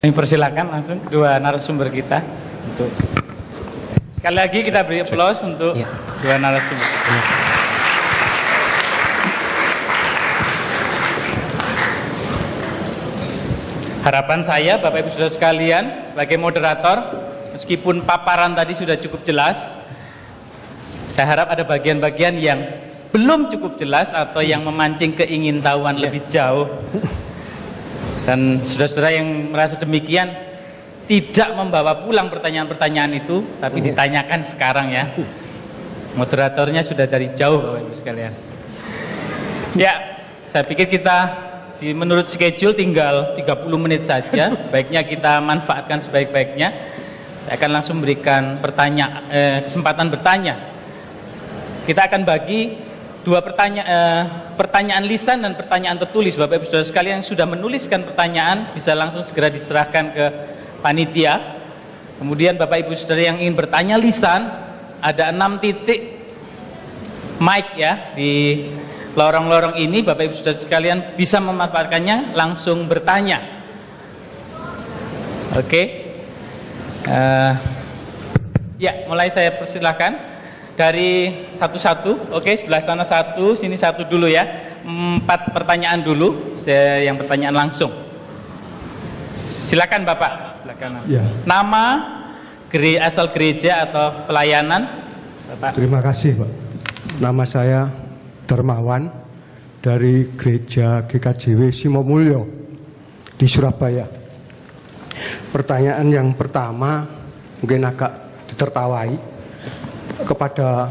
Kami persilakan langsung kedua narasumber kita untuk sekali lagi kita beri aplaus untuk dua narasumber. Harapan saya Bapak Ibu Saudara sekalian sebagai moderator, meskipun paparan tadi sudah cukup jelas, saya harap ada bagian-bagian yang belum cukup jelas atau yang memancing keingintahuan lebih jauh. Dan saudara-saudara yang merasa demikian tidak membawa pulang pertanyaan-pertanyaan itu, tapi ditanyakan sekarang ya. Moderatornya sudah dari jauh Bapak Ibu sekalian. Ya, saya pikir kita menurut schedule tinggal 30 menit saja. Baiknya kita manfaatkan sebaik-baiknya. Saya akan langsung berikan kesempatan bertanya. Kita akan bagi dua pertanyaan lisan dan pertanyaan tertulis. Bapak Ibu Saudara sekalian yang sudah menuliskan pertanyaan bisa langsung segera diserahkan ke panitia. Kemudian Bapak Ibu Saudara yang ingin bertanya lisan, ada 6 titik mic ya di lorong-lorong ini. Bapak Ibu Saudara sekalian bisa memanfaatkannya langsung bertanya. Oke. Ya, mulai saya persilahkan dari satu-satu. Oke, sebelah sana satu, sini satu dulu ya. 4 pertanyaan dulu, yang pertanyaan langsung. Silakan Bapak. Silakan. Ya. Nama, asal gereja atau pelayanan, Bapak. Terima kasih, Pak. Nama saya Darmawan dari Gereja GKJW Simomulyo di Surabaya. Pertanyaan yang pertama mungkin agak ditertawai kepada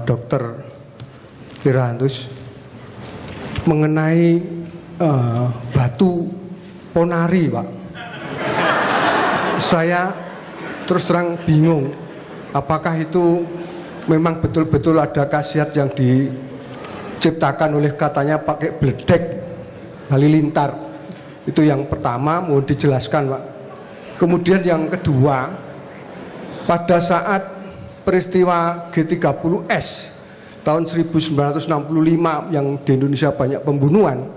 Dr. Pirantus mengenai batu ponari, Pak. Saya terus terang bingung, apakah itu memang betul-betul ada khasiat yang diciptakan oleh katanya pakai beledek halilintar. Itu yang pertama, mau dijelaskan, Pak. Kemudian yang kedua, pada saat peristiwa G30S tahun 1965 yang di Indonesia banyak pembunuhan,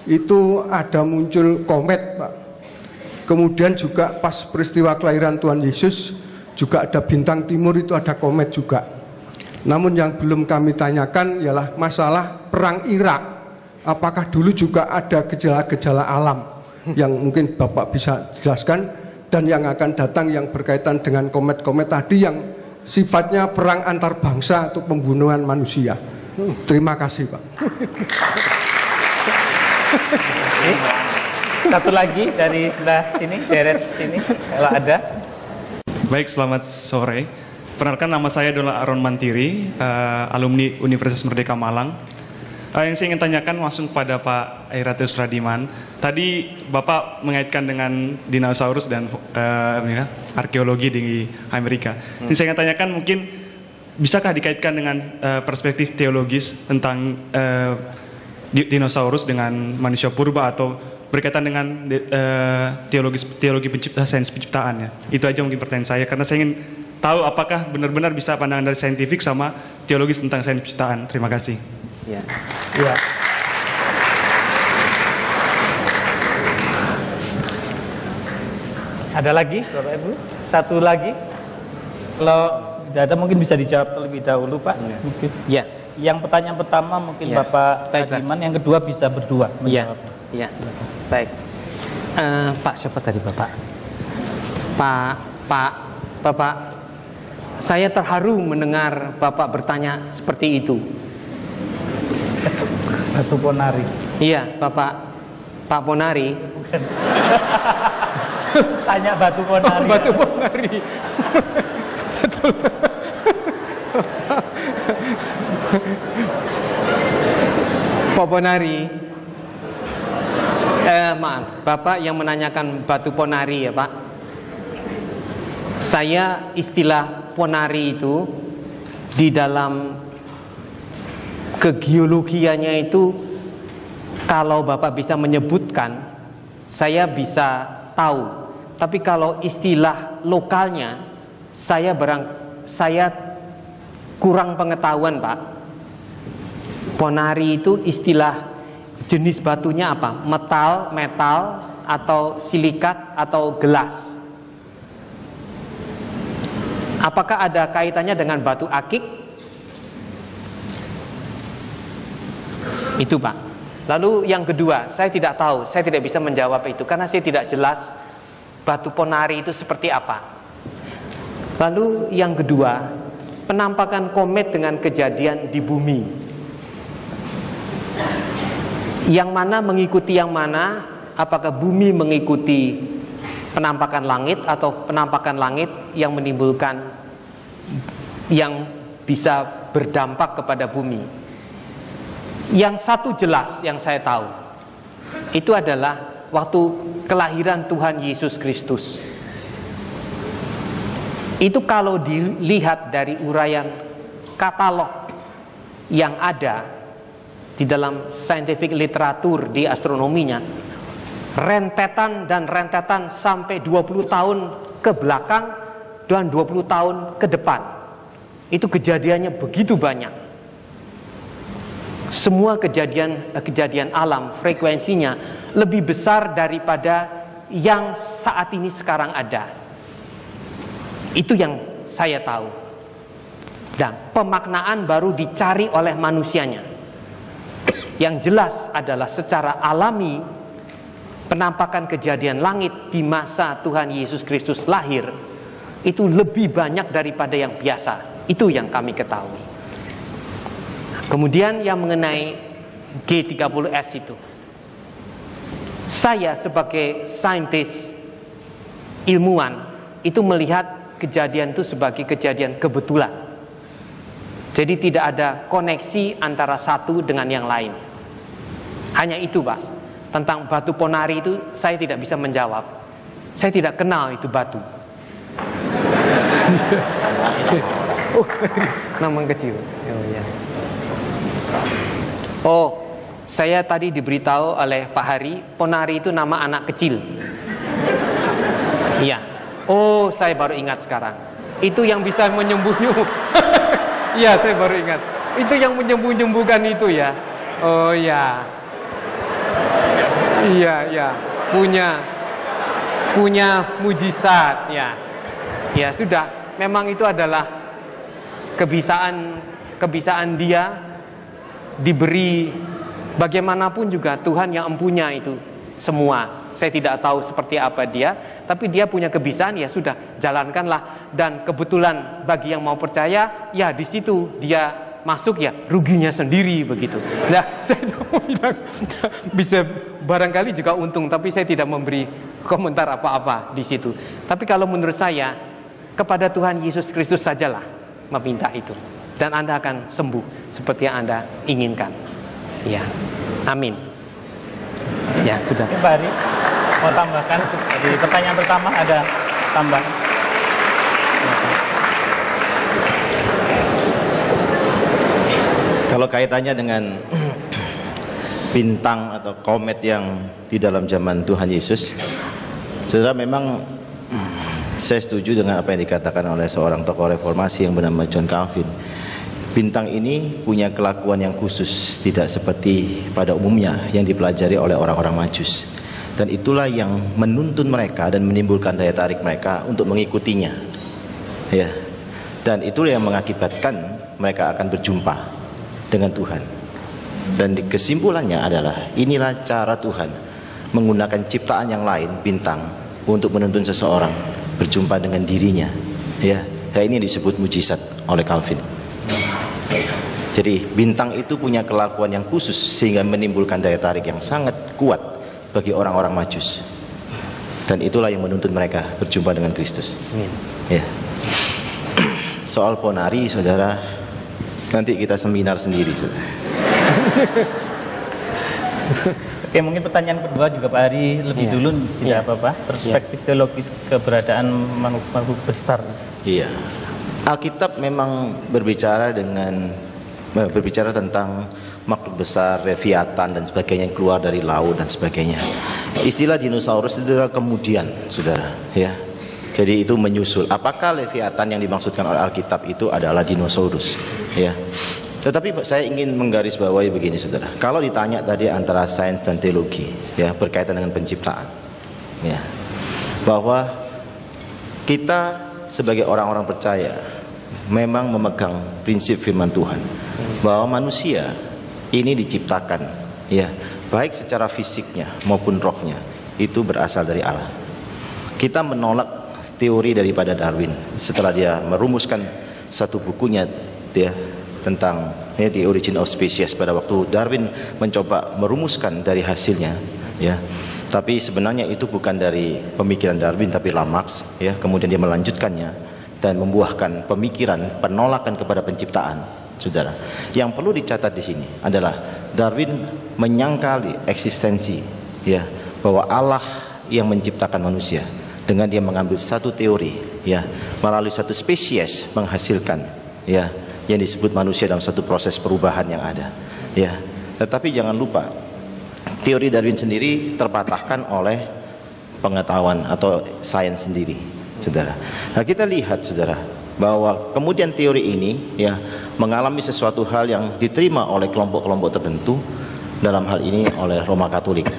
itu ada muncul komet, Pak. Kemudian juga pas peristiwa kelahiran Tuhan Yesus juga ada bintang timur, itu ada komet juga. Namun yang belum kami tanyakan ialah masalah perang Irak. Apakah dulu juga ada gejala-gejala alam yang mungkin Bapak bisa jelaskan, dan yang akan datang yang berkaitan dengan komet-komet tadi yang sifatnya perang antar bangsa atau pembunuhan manusia. Terima kasih, Pak. Satu lagi dari sebelah sini, deret sini kalau ada. Baik, selamat sore. Perkenalkan, nama saya adalah Aron Mantiri, alumni Universitas Merdeka Malang. Yang saya ingin tanyakan langsung kepada Pak Airatus Radiman. Tadi Bapak mengaitkan dengan dinosaurus dan arkeologi di Amerika. Yang saya ingin tanyakan, mungkin bisakah dikaitkan dengan perspektif teologis tentang dinosaurus dengan manusia purba, atau berkaitan dengan teologi sains penciptaan ya? Itu aja mungkin pertanyaan saya, karena saya ingin tahu apakah benar-benar bisa pandangan dari saintifik sama teologis tentang sains penciptaan. Terima kasih. Ya. Ya. Ada lagi, Bapak Ibu? Satu lagi. Kalau tidak ada mungkin bisa dijawab terlebih dahulu, Pak. Ya. Mungkin. Ya. Yang pertanyaan pertama mungkin Ya. Bapak Tadiman, yang kedua bisa berdua menjawabnya. Ya. Baik. Pak, siapa tadi Bapak? Bapak, saya terharu mendengar Bapak bertanya seperti itu. Batu Ponari. Iya, Pak Ponari. Tanya Batu Ponari. Batu Ponari. Betul. Pak Ponari. Maaf, Bapak yang menanyakan Batu Ponari ya, Pak. Saya istilah Ponari itu di dalam kegeologianya itu, kalau Bapak bisa menyebutkan, saya bisa tahu. Tapi kalau istilah lokalnya, saya kurang pengetahuan, Pak. Ponari itu istilah jenis batunya apa? Metal atau silikat atau gelas? Apakah ada kaitannya dengan batu akik? Itu Pak. Lalu yang kedua, saya tidak tahu, saya tidak bisa menjawab itu karena saya tidak jelas batu ponari itu seperti apa. Lalu yang kedua, penampakan komet dengan kejadian di bumi. Yang mana mengikuti yang mana? Apakah bumi mengikuti penampakan langit atau penampakan langit yang menimbulkan, yang bisa berdampak kepada bumi? Yang satu jelas yang saya tahu, itu adalah waktu kelahiran Tuhan Yesus Kristus. Itu kalau dilihat dari uraian katalog yang ada di dalam scientific literatur di astronominya, rentetan dan rentetan sampai 20 tahun ke belakang dan 20 tahun ke depan. Itu kejadiannya begitu banyak. Semua kejadian alam frekuensinya lebih besar daripada yang saat ini sekarang ada. Itu yang saya tahu. Dan pemaknaan baru dicari oleh manusianya. Yang jelas adalah secara alami penampakan kejadian langit di masa Tuhan Yesus Kristus lahir itu lebih banyak daripada yang biasa. Itu yang kami ketahui. Kemudian yang mengenai G30S itu, saya sebagai saintis, ilmuwan, itu melihat kejadian itu sebagai kejadian kebetulan. Jadi tidak ada koneksi antara satu dengan yang lain. Hanya itu Pak. Tentang batu ponari itu saya tidak bisa menjawab. Saya tidak kenal itu batu. Oh, nama kecil. Oh, ya. Oh, saya tadi diberitahu oleh Pak Hari, ponari itu nama anak kecil. Iya. Oh, saya baru ingat sekarang. Itu yang bisa menyembuh-nyembuh. Iya, saya baru ingat. Itu yang menyembuh-nyembuhkan itu ya. Oh ya. Iya, ya. Punya mujizat ya. Ya, sudah. Memang itu adalah kebisaan dia, diberi bagaimanapun juga Tuhan yang empunya itu semua. Saya tidak tahu seperti apa dia, tapi dia punya kebisaan, ya sudah, jalankanlah. Dan kebetulan bagi yang mau percaya, ya di situ dia masuk, ya ruginya sendiri begitu. Nah, saya mau bilang bisa barangkali juga untung, tapi saya tidak memberi komentar apa-apa di situ. Tapi kalau menurut saya, kepada Tuhan Yesus Kristus sajalah meminta itu, dan Anda akan sembuh seperti yang Anda inginkan. Ya, amin. Ya, sudah. Pak Hari, mau tambahkan? Di pertanyaan pertama ada tambahan. Kalau kaitannya dengan bintang atau komet yang di dalam zaman Tuhan Yesus, saudara, memang saya setuju dengan apa yang dikatakan oleh seorang tokoh reformasi yang bernama John Calvin. Bintang ini punya kelakuan yang khusus, tidak seperti pada umumnya yang dipelajari oleh orang-orang Majus. Dan itulah yang menuntun mereka dan menimbulkan daya tarik mereka untuk mengikutinya. Ya. Dan itulah yang mengakibatkan mereka akan berjumpa dengan Tuhan. Dan kesimpulannya adalah inilah cara Tuhan menggunakan ciptaan yang lain, bintang, untuk menuntun seseorang berjumpa dengan dirinya. Ya, ini disebut mujizat oleh Calvin. Jadi bintang itu punya kelakuan yang khusus sehingga menimbulkan daya tarik yang sangat kuat bagi orang-orang Majus. Dan itulah yang menuntun mereka berjumpa dengan Kristus. Ya. Soal ponari, saudara, nanti kita seminar sendiri, saudara. Oke, mungkin pertanyaan kedua juga Pak Hari lebih dulu, tidak apa-apa. Perspektif teologis keberadaan makhluk besar. Iya. Alkitab memang berbicara tentang makhluk besar, Leviathan dan sebagainya yang keluar dari laut dan sebagainya. Istilah dinosaurus itu adalah kemudian, saudara, ya. Jadi itu menyusul. Apakah Leviathan yang dimaksudkan oleh Alkitab itu adalah dinosaurus, ya? Tetapi saya ingin menggarisbawahi begini, saudara. Kalau ditanya tadi antara sains dan teologi, ya, berkaitan dengan penciptaan, ya, bahwa kita sebagai orang-orang percaya memang memegang prinsip firman Tuhan bahwa manusia ini diciptakan, ya, baik secara fisiknya maupun rohnya itu berasal dari Allah. Kita menolak teori daripada Darwin setelah dia merumuskan satu bukunya, ya, tentang The Origin of Species. Pada waktu Darwin mencoba merumuskan dari hasilnya, ya, tapi sebenarnya itu bukan dari pemikiran Darwin tapi Lamarck, ya. Kemudian dia melanjutkannya dan membuahkan pemikiran penolakan kepada penciptaan. Saudara, yang perlu dicatat di sini adalah Darwin menyangkali eksistensi, ya, bahwa Allah yang menciptakan manusia dengan dia mengambil satu teori, ya, melalui satu spesies menghasilkan, ya, yang disebut manusia dalam satu proses perubahan yang ada, ya. Tetapi jangan lupa teori Darwin sendiri terpatahkan oleh pengetahuan atau sains sendiri, saudara. Nah, kita lihat, saudara, bahwa kemudian teori ini, ya, mengalami sesuatu hal yang diterima oleh kelompok-kelompok tertentu, dalam hal ini oleh Roma Katolik,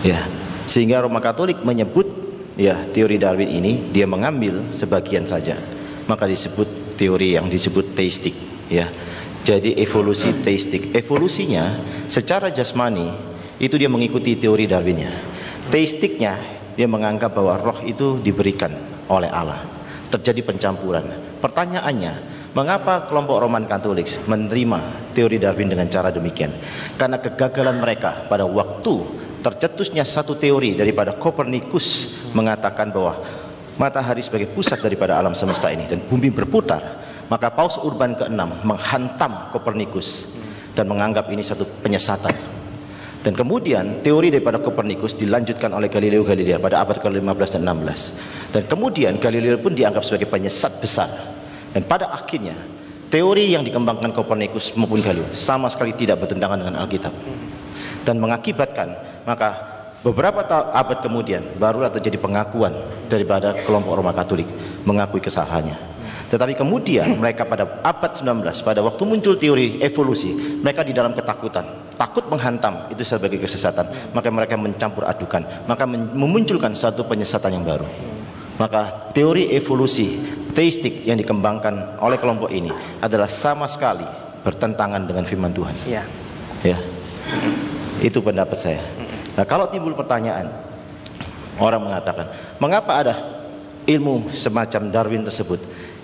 ya, sehingga Roma Katolik menyebut, ya, teori Darwin ini dia mengambil sebagian saja, maka disebut teori yang disebut teistik, ya. Jadi evolusi teistik, evolusinya secara jasmani itu dia mengikuti teori Darwinnya. Teistiknya dia menganggap bahwa roh itu diberikan oleh Allah, terjadi pencampuran. Pertanyaannya, mengapa kelompok Roman Katolik menerima teori Darwin dengan cara demikian? Karena kegagalan mereka pada waktu tercetusnya satu teori daripada Kopernikus mengatakan bahwa matahari sebagai pusat daripada alam semesta ini dan bumi berputar. Maka Paus Urban ke-6 menghantam Kopernikus dan menganggap ini satu penyesatan. Dan kemudian teori daripada Kopernikus dilanjutkan oleh Galileo Galilei pada abad ke-15 dan 16. Dan kemudian Galileo pun dianggap sebagai penyesat besar. Dan pada akhirnya teori yang dikembangkan Kopernikus maupun Galileo sama sekali tidak bertentangan dengan Alkitab. Dan mengakibatkan maka beberapa abad kemudian barulah terjadi pengakuan daripada kelompok Roma Katolik mengakui kesalahannya. Tetapi kemudian mereka pada abad 19, pada waktu muncul teori evolusi, mereka di dalam ketakutan, takut menghantam itu sebagai kesesatan, maka mereka mencampur adukan, maka memunculkan satu penyesatan yang baru. Maka teori evolusi teistik yang dikembangkan oleh kelompok ini adalah sama sekali bertentangan dengan firman Tuhan. Ya. Ya. Itu pendapat saya. Nah, kalau timbul pertanyaan, orang mengatakan, mengapa ada ilmu semacam Darwin tersebut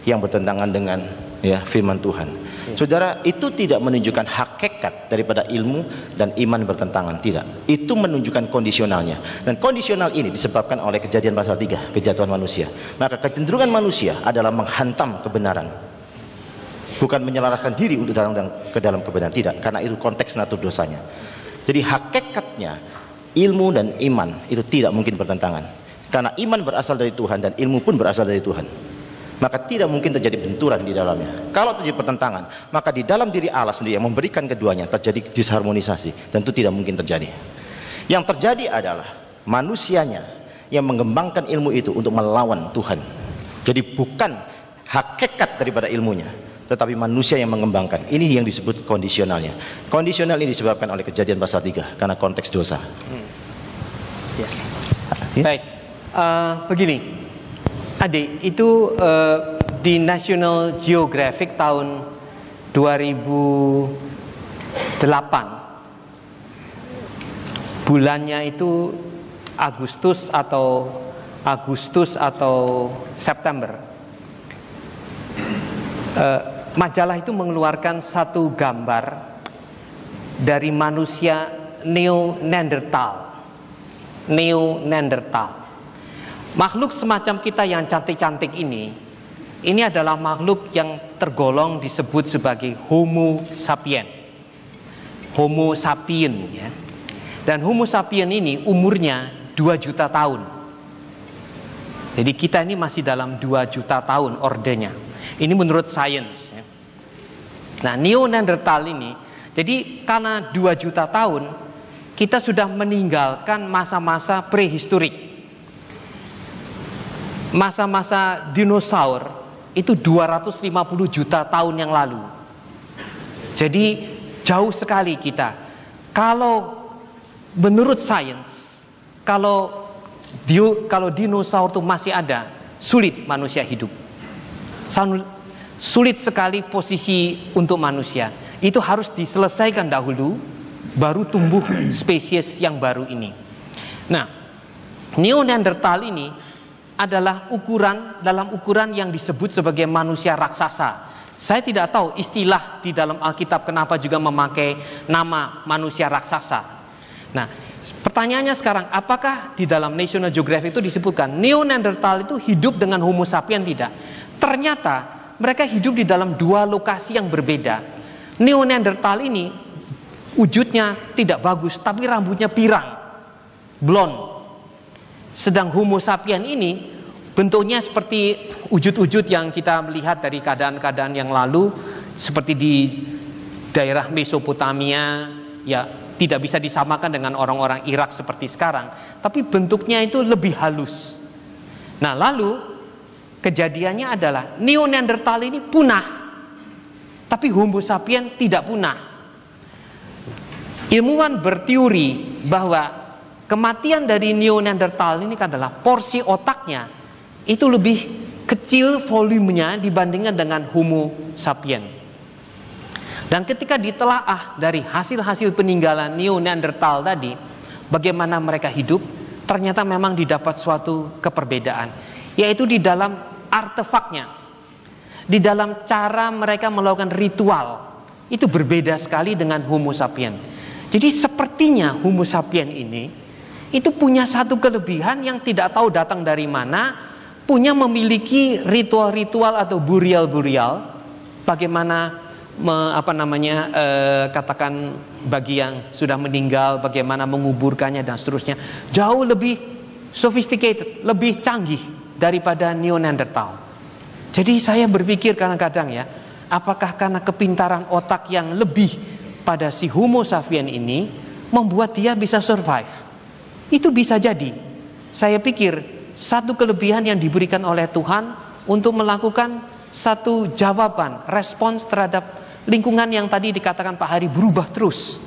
yang bertentangan dengan, ya, firman Tuhan? Saudara, itu tidak menunjukkan hakikat daripada ilmu dan iman bertentangan, tidak. Itu menunjukkan kondisionalnya. Dan kondisional ini disebabkan oleh Kejadian pasal 3, kejatuhan manusia. Maka kecenderungan manusia adalah menghantam kebenaran, bukan menyelaraskan diri untuk datang ke dalam kebenaran, tidak, karena itu konteks natur dosanya. Jadi hakikatnya ilmu dan iman itu tidak mungkin bertentangan, karena iman berasal dari Tuhan dan ilmu pun berasal dari Tuhan. Maka tidak mungkin terjadi benturan di dalamnya. Kalau terjadi pertentangan, maka di dalam diri Allah sendiri yang memberikan keduanya terjadi disharmonisasi, dan itu tidak mungkin terjadi. Yang terjadi adalah manusianya yang mengembangkan ilmu itu untuk melawan Tuhan. Jadi bukan hakikat daripada ilmunya, tetapi manusia yang mengembangkan. Ini yang disebut kondisionalnya. Kondisional ini disebabkan oleh Kejadian pasal 3 karena konteks dosa. Ya. Baik, begini. Adik, itu di National Geographic tahun 2008, bulannya itu Agustus atau September. Majalah itu mengeluarkan satu gambar dari manusia Neo-Neanderthal. Makhluk semacam kita yang cantik-cantik ini adalah makhluk yang tergolong disebut sebagai Homo sapien. Homo sapien, ya. Dan Homo sapien ini umurnya 2 juta tahun. Jadi kita ini masih dalam 2 juta tahun ordenya. Ini menurut sains, ya. Nah, Neo-Neanderthal ini, jadi karena 2 juta tahun kita sudah meninggalkan masa-masa prehistorik. Masa-masa dinosaur itu 250 juta tahun yang lalu. Jadi jauh sekali kita. Kalau menurut sains, kalau kalau dinosaur itu masih ada, sulit manusia hidup. Sulit sekali posisi untuk manusia. Itu harus diselesaikan dahulu, baru tumbuh spesies yang baru ini. Nah, Neanderthal ini adalah dalam ukuran yang disebut sebagai manusia raksasa. Saya tidak tahu istilah di dalam Alkitab kenapa juga memakai nama manusia raksasa. Nah, pertanyaannya sekarang, apakah di dalam National Geographic itu disebutkan Neanderthal itu hidup dengan Homo sapiens? Tidak. Ternyata mereka hidup di dalam dua lokasi yang berbeda. Neanderthal ini wujudnya tidak bagus, tapi rambutnya pirang, blond. Sedang Homo sapiens ini bentuknya seperti wujud-wujud yang kita melihat dari keadaan-keadaan yang lalu, seperti di daerah Mesopotamia, ya tidak bisa disamakan dengan orang-orang Irak seperti sekarang, tapi bentuknya itu lebih halus. Nah, lalu kejadiannya adalah Neanderthal ini punah, tapi Homo sapiens tidak punah. Ilmuwan berteori bahwa kematian dari Neanderthal ini adalah porsi otaknya itu lebih kecil volumenya dibandingkan dengan Homo sapiens. Dan ketika ditelaah dari hasil-hasil peninggalan Neanderthal tadi, bagaimana mereka hidup, ternyata memang didapat suatu keperbedaan, yaitu di dalam artefaknya, di dalam cara mereka melakukan ritual, itu berbeda sekali dengan Homo sapiens. Jadi sepertinya Homo sapiens ini itu punya satu kelebihan yang tidak tahu datang dari mana, memiliki ritual-ritual atau burial-burial, bagaimana katakan bagi yang sudah meninggal, bagaimana menguburkannya dan seterusnya, jauh lebih sophisticated, lebih canggih daripada Neanderthal. Jadi saya berpikir kadang-kadang ya, apakah karena kepintaran otak yang lebih pada si Homo sapiens ini membuat dia bisa survive? Itu bisa jadi. Saya pikir satu kelebihan yang diberikan oleh Tuhan untuk melakukan satu jawaban, respons terhadap lingkungan yang tadi dikatakan Pak Hari berubah terus.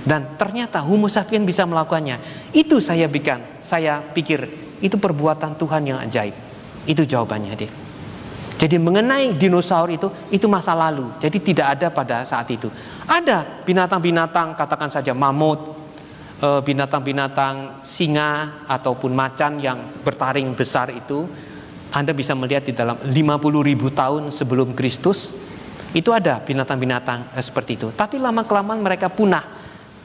Dan ternyata Homo sapiens bisa melakukannya. Itu saya pikir itu perbuatan Tuhan yang ajaib. Itu jawabannya dia. Jadi mengenai dinosaur itu masa lalu. Jadi tidak ada pada saat itu. Ada binatang-binatang, katakan saja mamut, binatang-binatang singa ataupun macan yang bertaring besar itu, Anda bisa melihat di dalam 50.000 tahun sebelum Kristus itu ada binatang-binatang seperti itu. Tapi lama-kelamaan mereka punah,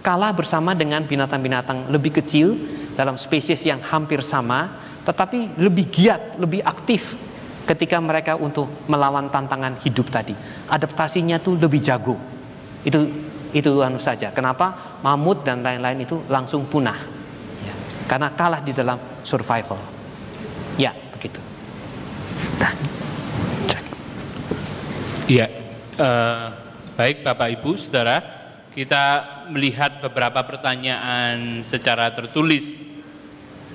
kalah bersama dengan binatang-binatang lebih kecil dalam spesies yang hampir sama, tetapi lebih giat, lebih aktif ketika mereka untuk melawan tantangan hidup tadi. Adaptasinya tuh lebih jago. Itu saja. Kenapa mamut dan lain-lain itu langsung punah? Ya, karena kalah di dalam survival. Ya, begitu. Ya, baik Bapak Ibu, Saudara, kita melihat beberapa pertanyaan secara tertulis.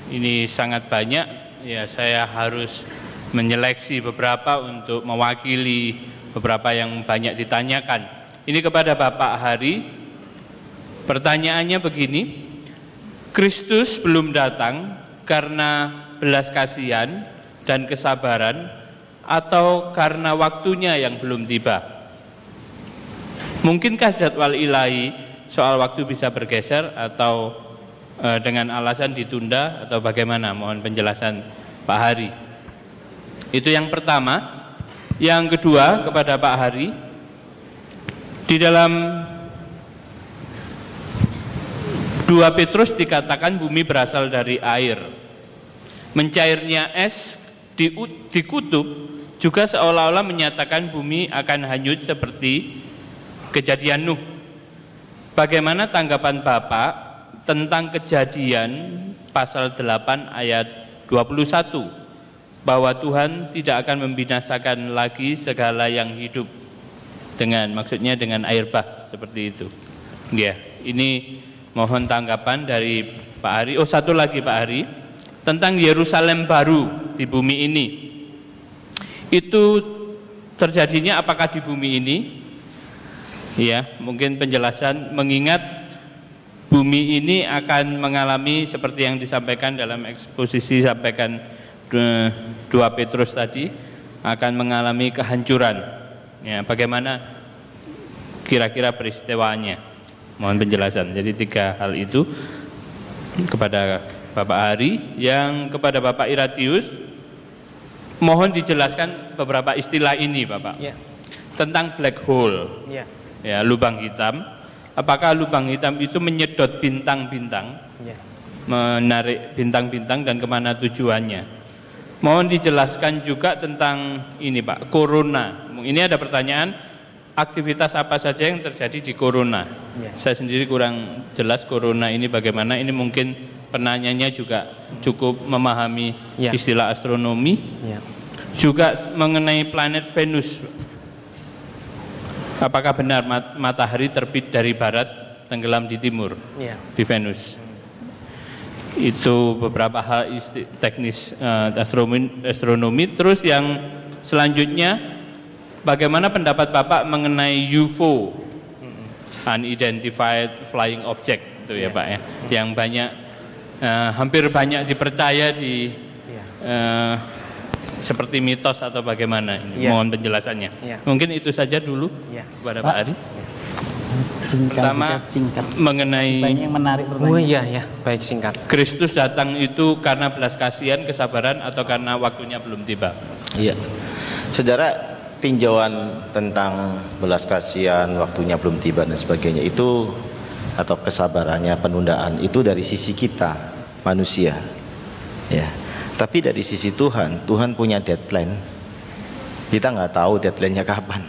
Ini sangat banyak. Ya, saya harus menyeleksi beberapa untuk mewakili beberapa yang banyak ditanyakan. Ini kepada Bapak Hari, pertanyaannya begini, Kristus belum datang karena belas kasihan dan kesabaran atau karena waktunya yang belum tiba? Mungkinkah jadwal ilahi soal waktu bisa bergeser atau dengan alasan ditunda atau bagaimana? Mohon penjelasan Pak Hari. Itu yang pertama. Yang kedua kepada Pak Hari, di dalam 2 Petrus dikatakan bumi berasal dari air. Mencairnya es di kutub juga seolah-olah menyatakan bumi akan hanyut seperti kejadian Nuh. Bagaimana tanggapan Bapak tentang Kejadian pasal 8 ayat 21 bahwa Tuhan tidak akan membinasakan lagi segala yang hidup, maksudnya dengan air bah seperti itu. Ya, ini mohon tanggapan dari Pak Hari. Oh, satu lagi Pak Hari, tentang Yerusalem baru di bumi ini. Itu terjadinya apakah di bumi ini? Ya, mungkin penjelasan mengingat bumi ini akan mengalami seperti yang disampaikan dalam eksposisi sampaikan 2 Petrus tadi, akan mengalami kehancuran. Ya, bagaimana kira-kira peristiwanya? Mohon penjelasan. Jadi 3 hal itu kepada Bapak Hari, yang kepada Bapak Iratius mohon dijelaskan beberapa istilah ini, Bapak. Ya. Tentang black hole. Ya. Ya, lubang hitam. Apakah lubang hitam itu menyedot bintang-bintang, Ya. menarik bintang-bintang, dan kemana tujuannya? Mohon dijelaskan juga tentang ini, Pak, corona. Ini ada pertanyaan, aktivitas apa saja yang terjadi di corona? Ya. Saya sendiri kurang jelas corona ini bagaimana. Ini mungkin penanyanya juga cukup memahami Ya. istilah astronomi. Ya. Juga mengenai planet Venus. Apakah benar matahari terbit dari barat, tenggelam di timur, Ya. di Venus? Itu beberapa hal teknis astronomi. Terus yang selanjutnya, bagaimana pendapat Bapak mengenai UFO, Unidentified Flying Object, itu ya Pak ya, yang banyak, hampir banyak dipercaya di seperti mitos atau bagaimana? Mohon penjelasannya. Mungkin itu saja dulu kepada Pak Ari. Pertama mengenai banyak yang menarik pertanyaan. Oh iya ya, baik, singkat. Kristus datang itu karena belas kasihan, kesabaran, atau karena waktunya belum tiba? Iya. Saudara, tinjauan tentang belas kasihan, waktunya belum tiba dan sebagainya itu, atau kesabarannya, penundaan itu dari sisi kita manusia. Ya. Tapi dari sisi Tuhan, Tuhan punya deadline. Kita nggak tahu deadline-nya kapan.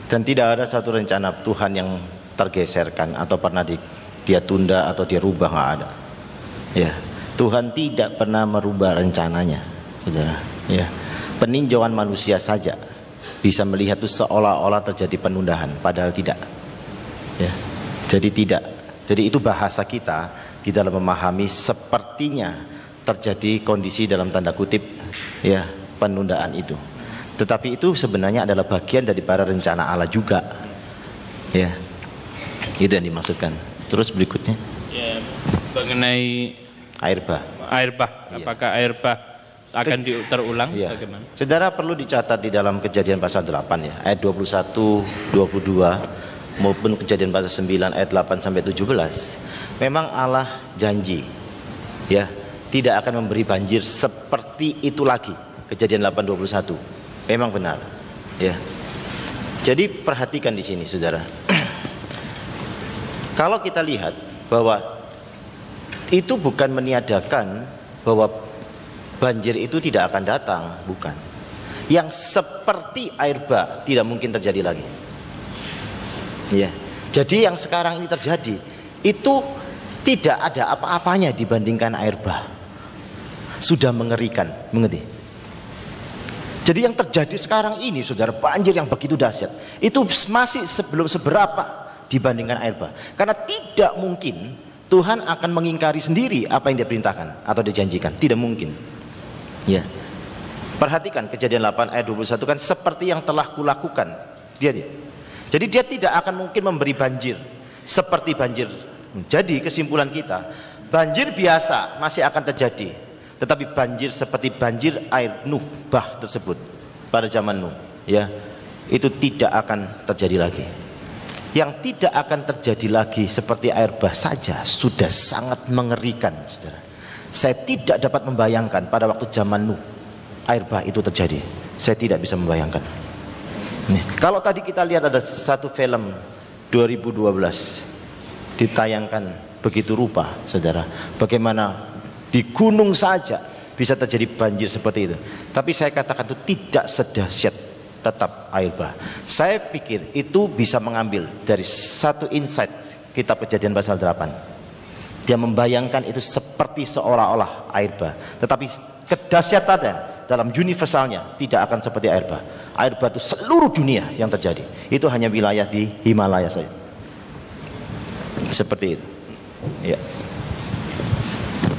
Dan tidak ada satu rencana Tuhan yang tergeserkan atau pernah dia tunda atau dia rubah, nggak ada. Ya, Tuhan tidak pernah merubah rencananya, saudara. Ya, peninjauan manusia saja bisa melihat itu seolah-olah terjadi penundaan, padahal tidak. Ya, jadi tidak. Jadi itu bahasa kita di dalam memahami sepertinya terjadi kondisi dalam tanda kutip ya penundaan itu. Tetapi itu sebenarnya adalah bagian daripada rencana Allah juga. Ya. Itu yang dimaksudkan. Terus berikutnya. Ya, mengenai air bah. Air bah. Apakah air bah akan terulang? Ya. Bagaimana? Saudara perlu dicatat di dalam Kejadian pasal 8 ya, ayat 21, 22 maupun Kejadian pasal 9 ayat 8 sampai 17. Memang Allah janji ya, tidak akan memberi banjir seperti itu lagi. Kejadian 8:21. Memang benar. Ya. Jadi perhatikan di sini, saudara. Kalau kita lihat bahwa itu bukan meniadakan bahwa banjir itu tidak akan datang, bukan. Yang seperti air bah tidak mungkin terjadi lagi. Ya. Jadi yang sekarang ini terjadi itu tidak ada apa-apanya dibandingkan air bah. Sudah mengerikan, mengerti? Jadi yang terjadi sekarang ini, saudara, banjir yang begitu dahsyat, itu masih belum seberapa dibandingkan air bah. Karena tidak mungkin Tuhan akan mengingkari sendiri apa yang dia perintahkan atau dijanjikan, tidak mungkin. Ya. Perhatikan Kejadian 8 ayat 21 kan, seperti yang telah kulakukan. Jadi dia tidak akan mungkin memberi banjir seperti banjir. Jadi kesimpulan kita, banjir biasa masih akan terjadi, tetapi banjir seperti banjir air Nuh bah tersebut pada zaman Nuh, ya, itu tidak akan terjadi lagi. Yang tidak akan terjadi lagi seperti air bah saja sudah sangat mengerikan, saudara. Saya tidak dapat membayangkan pada waktu zaman Nuh air bah itu terjadi. Saya tidak bisa membayangkan. Nih, kalau tadi kita lihat ada satu film 2012 ditayangkan begitu rupa, saudara, bagaimana di gunung saja bisa terjadi banjir seperti itu. Tapi saya katakan itu tidak sedahsyat tetap air bah. Saya pikir itu bisa mengambil dari satu insight kitab Kejadian pasal 8. Dia membayangkan itu seperti seolah-olah air bah, tetapi kedahsyatannya dalam universalnya tidak akan seperti air bah. Air bah itu seluruh dunia yang terjadi. Itu hanya wilayah di Himalaya saja. Seperti itu. Ya.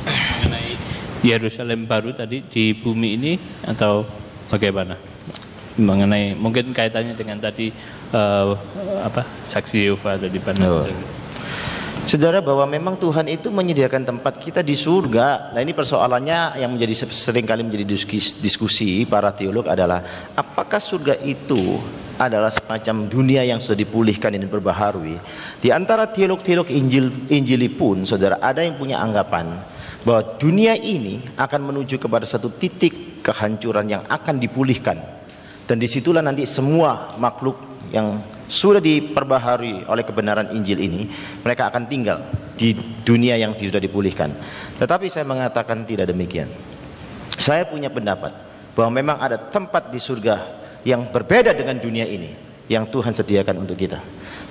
Mengenai Yerusalem baru tadi di bumi ini atau bagaimana? Mengenai mungkin kaitannya dengan tadi saksi Yehova atau di mana? Saudara, bahwa memang Tuhan itu menyediakan tempat kita di surga. Nah, ini persoalannya yang sering kali menjadi diskusi para teolog adalah apakah surga itu adalah semacam dunia yang sudah dipulihkan dan diperbaharui. Di antara teolog-teolog Injili pun, saudara, ada yang punya anggapan bahwa dunia ini akan menuju kepada satu titik kehancuran yang akan dipulihkan, dan disitulah nanti semua makhluk yang sudah diperbaharui oleh kebenaran Injil ini, mereka akan tinggal di dunia yang sudah dipulihkan. Tetapi saya mengatakan tidak demikian. Saya punya pendapat bahwa memang ada tempat di surga yang berbeda dengan dunia ini yang Tuhan sediakan untuk kita.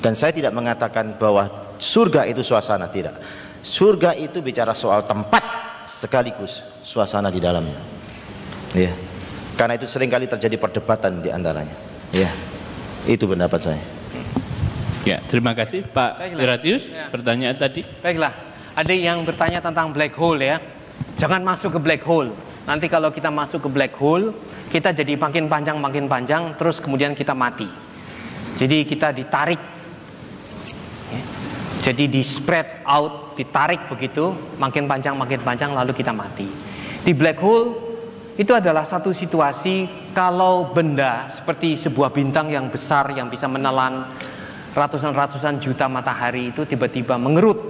Dan saya tidak mengatakan bahwa surga itu suasana, tidak. Surga itu bicara soal tempat sekaligus suasana di dalamnya. Ya. Karena itu seringkali terjadi perdebatan di antaranya. Ya. Itu pendapat saya. Ya, terima kasih Pak Ignatius. Ya. Pertanyaan tadi. Baiklah, ada yang bertanya tentang black hole ya. Jangan masuk ke black hole. Nanti kalau kita masuk ke black hole, kita jadi makin panjang, terus kemudian kita mati. Jadi kita ditarik, ya. Jadi di spread out, ditarik begitu, makin panjang, lalu kita mati. Di black hole itu adalah satu situasi kalau benda seperti sebuah bintang yang besar yang bisa menelan ratusan juta matahari itu tiba-tiba mengerut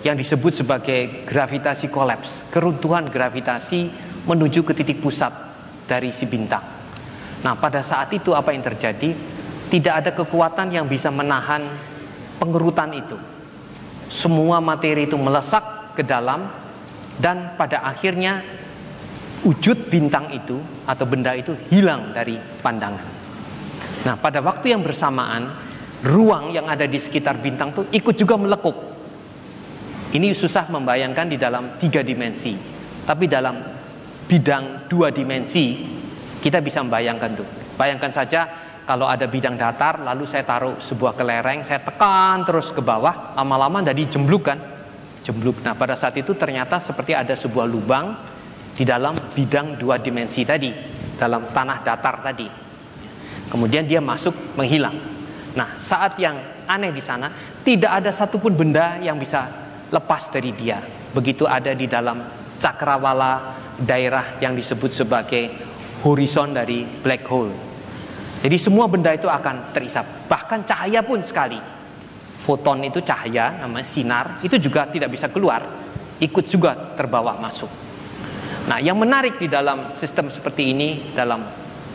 yang disebut sebagai gravitasi kolaps, keruntuhan gravitasi menuju ke titik pusat dari si bintang. Nah, pada saat itu apa yang terjadi? Tidak ada kekuatan yang bisa menahan pengerutan itu. Semua materi itu melesak ke dalam, dan pada akhirnya wujud bintang itu atau benda itu hilang dari pandangan. Nah, pada waktu yang bersamaan, ruang yang ada di sekitar bintang itu ikut juga melekuk. Ini susah membayangkan di dalam 3 dimensi, tapi dalam bidang 2 dimensi kita bisa membayangkan tuh. Bayangkan saja kalau ada bidang datar, lalu saya taruh sebuah kelereng, saya tekan terus ke bawah, lama-lama jadi jembluk kan? Jembluk. Nah, pada saat itu ternyata seperti ada sebuah lubang di dalam bidang 2 dimensi tadi, dalam tanah datar tadi. Kemudian dia masuk, menghilang. Nah, saat yang aneh di sana, tidak ada satupun benda yang bisa lepas dari dia. Begitu ada di dalam cakrawala daerah yang disebut sebagai horizon dari black hole. Jadi semua benda itu akan terisap. Bahkan cahaya pun sekali. Foton itu cahaya, namanya sinar, itu juga tidak bisa keluar, ikut juga terbawa masuk. Nah, yang menarik di dalam sistem seperti ini, dalam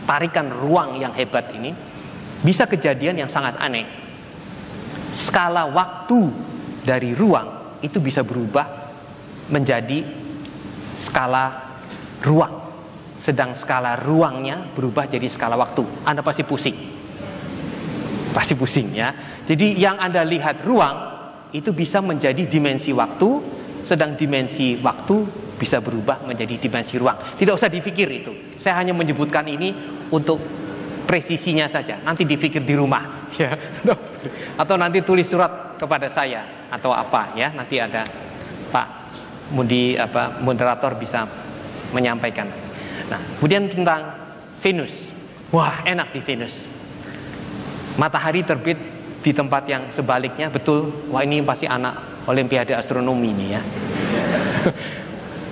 tarikan ruang yang hebat ini, bisa kejadian yang sangat aneh. Skala waktu dari ruang itu bisa berubah menjadi skala ruang, sedang skala ruangnya berubah jadi skala waktu. Anda pasti pusing. Pasti pusing ya. Jadi yang Anda lihat ruang itu bisa menjadi dimensi waktu, sedang dimensi waktu bisa berubah menjadi dimensi ruang. Tidak usah dipikir itu. Saya hanya menyebutkan ini untuk presisinya saja. Nanti dipikir di rumah ya. Atau nanti tulis surat kepada saya atau apa ya. Nanti ada Pak moderator bisa menyampaikan. Nah, kemudian tentang Venus. Wah, enak di Venus. Matahari terbit di tempat yang sebaliknya, betul. Wah, ini pasti anak Olimpiade astronomi ini ya.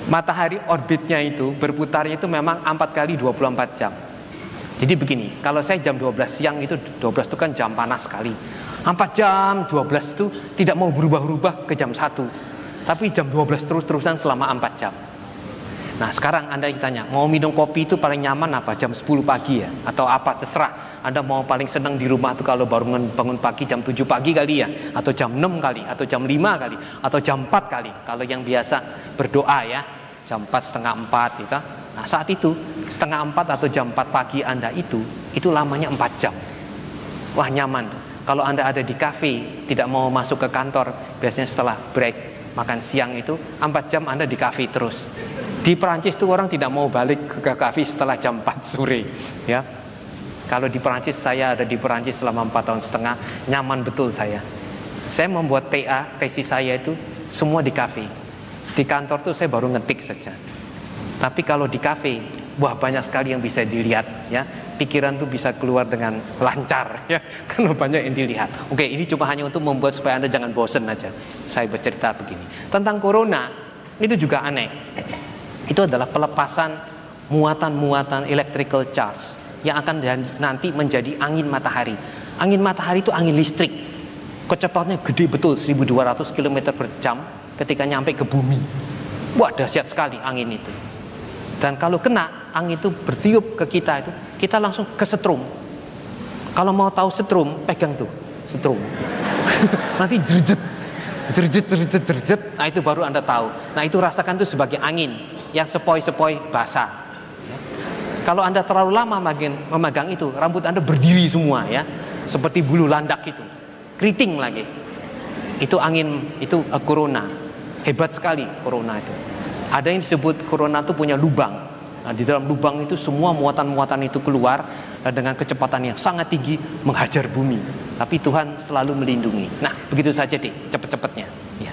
Matahari orbitnya itu, berputarnya itu memang 4 kali 24 jam. Jadi begini, kalau saya jam 12 siang itu, 12 itu kan jam panas sekali. 4 jam 12 itu tidak mau berubah-ubah ke jam 1. Tapi jam 12 terus-terusan selama 4 jam. Nah, sekarang Anda ditanya, mau minum kopi itu paling nyaman apa? Jam 10 pagi ya? Atau apa? Terserah. Anda mau paling senang di rumah itu kalau baru bangun pagi jam 7 pagi kali ya, atau jam 6 kali, atau jam 5 kali, atau jam 4 kali. Kalau yang biasa berdoa ya, jam 4, setengah 4 gitu. Nah, saat itu setengah 4 atau jam 4 pagi Anda itu lamanya 4 jam. Wah, nyaman. Kalau Anda ada di kafe, tidak mau masuk ke kantor, biasanya setelah break makan siang itu 4 jam Anda di kafe terus. Di Perancis tuh orang tidak mau balik ke kafe setelah jam 4 sore ya. Kalau di Perancis, saya ada di Perancis selama 4 tahun setengah, nyaman betul saya. Saya membuat TA, tesis saya itu semua di kafe. Di kantor tuh saya baru ngetik saja. Tapi kalau di kafe, wah banyak sekali yang bisa dilihat ya. pikiran tuh bisa keluar dengan lancar ya, karena banyak yang dilihat. Oke, ini cuma hanya untuk membuat supaya Anda jangan bosen aja. Saya bercerita begini. Tentang corona, itu juga aneh. Itu adalah pelepasan muatan-muatan electrical charge yang akan nanti menjadi angin matahari. Angin matahari itu angin listrik. Kecepatannya gede betul, 1200 km per jam ketika nyampe ke bumi. Wah, dahsyat sekali angin itu. Dan kalau kena, angin itu bertiup ke kita itu, kita langsung kesetrum. Kalau mau tahu setrum, pegang tuh setrum. Nanti jerjet. Nah itu baru Anda tahu. Nah itu rasakan tuh sebagai angin yang sepoi-sepoi basah. Kalau Anda terlalu lama memegang itu, rambut Anda berdiri semua ya, seperti bulu landak itu, keriting lagi. Itu angin, itu corona. Hebat sekali corona itu. Ada yang disebut corona itu punya lubang. Nah, di dalam lubang itu semua muatan-muatan itu keluar dengan kecepatan yang sangat tinggi menghajar bumi. Tapi Tuhan selalu melindungi. Nah, begitu saja deh, cepet-cepetnya. Ya.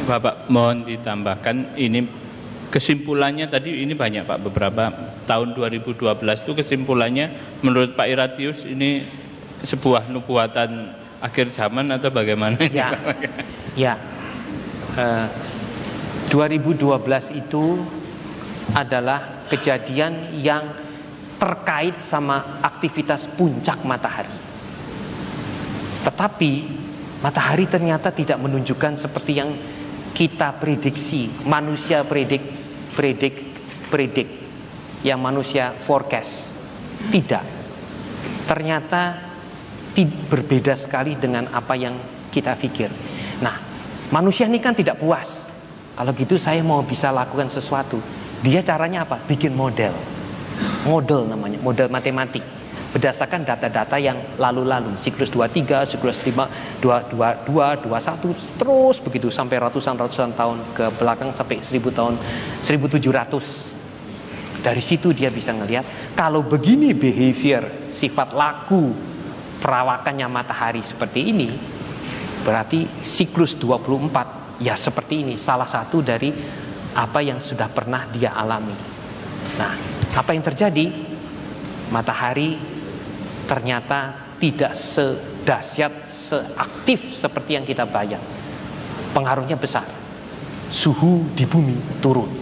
Bapak, mohon ditambahkan ini kesimpulannya tadi ini banyak Pak, beberapa tahun 2012 itu kesimpulannya menurut Pak Iratius ini sebuah nubuatan akhir zaman atau bagaimana? Ya. 2012 itu adalah kejadian yang terkait sama aktivitas puncak matahari. Tetapi matahari ternyata tidak menunjukkan seperti yang kita prediksi, manusia predik yang manusia forecast. Tidak. Ternyata berbeda sekali dengan apa yang kita pikir. Nah, manusia ini kan tidak puas. Kalau gitu saya mau bisa lakukan sesuatu. Dia caranya apa? Bikin model namanya, model matematik berdasarkan data-data yang lalu-lalu, siklus 23, siklus 5, 22, 21, terus begitu sampai ratusan tahun ke belakang sampai 1000 tahun, 1700. Dari situ dia bisa ngelihat kalau begini behavior, sifat laku perawakannya matahari seperti ini, berarti siklus 24 ya seperti ini, salah satu dari apa yang sudah pernah dia alami. Nah, apa yang terjadi? Matahari ternyata tidak sedahsyat, seaktif seperti yang kita bayang. Pengaruhnya besar. Suhu di bumi turun.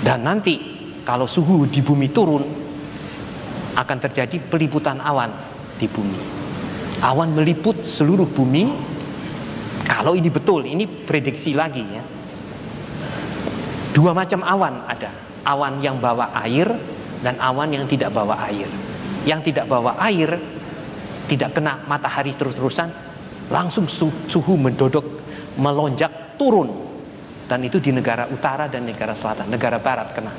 Dan nanti kalau suhu di bumi turun, akan terjadi peliputan awan di bumi. Awan meliput seluruh bumi. Kalau ini betul, ini prediksi lagi ya. Dua macam awan ada. Awan yang bawa air dan awan yang tidak bawa air. Yang tidak bawa air, tidak kena matahari terus-terusan, langsung suhu melonjak turun. Dan itu di negara utara dan negara selatan. Negara barat kena.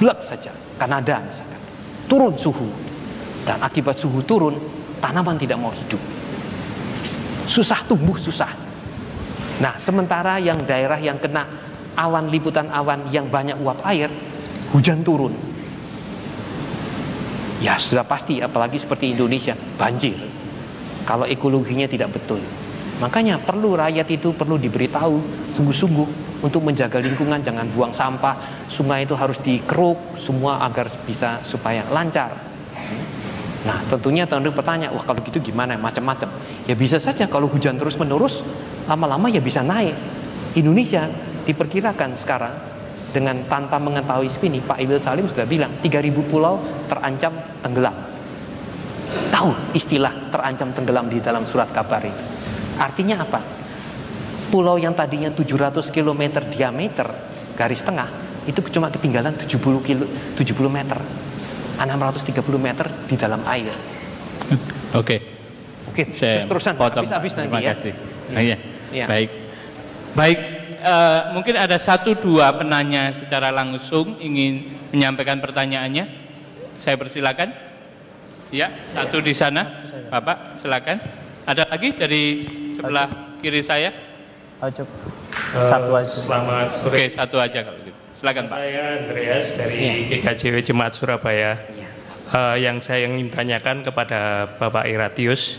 Blek saja. Kanada misalkan. Turun suhu. Dan akibat suhu turun, tanaman tidak mau hidup. Susah tumbuh, susah. Nah, sementara yang daerah yang kena awan, liputan awan yang banyak uap air, hujan turun. Ya sudah pasti, apalagi seperti Indonesia, banjir. Kalau ekologinya tidak betul. Makanya perlu rakyat itu perlu diberitahu sungguh-sungguh untuk menjaga lingkungan, jangan buang sampah, sungai itu harus dikeruk semua agar bisa supaya lancar. Nah, tentunya teman-teman bertanya, wah kalau gitu gimana? Macam-macam. Ya bisa saja kalau hujan terus menerus, lama-lama ya bisa naik. Indonesia diperkirakan sekarang dengan tanpa mengetahui ini, Pak Ibil Salim sudah bilang 3.000 pulau terancam tenggelam. Tahu istilah terancam tenggelam di dalam surat kabar itu? Artinya apa? Pulau yang tadinya 700 km diameter garis tengah itu cuma ketinggalan 70 meter, 630 meter di dalam air. Oke, terus-terusan habis-habis nanti ya. Ya. Baik. Mungkin ada 1-2 penanya secara langsung ingin menyampaikan pertanyaannya. Saya persilakan. Ya, satu di sana, Bapak, silakan. Ada lagi dari sebelah kiri saya? Satu aja. Selamat sore. Oke, satu aja kalau gitu. Silakan, Pak. Saya Andreas dari GKJW Jemaat Surabaya. Yang saya ingin tanyakan kepada Bapak Iratius,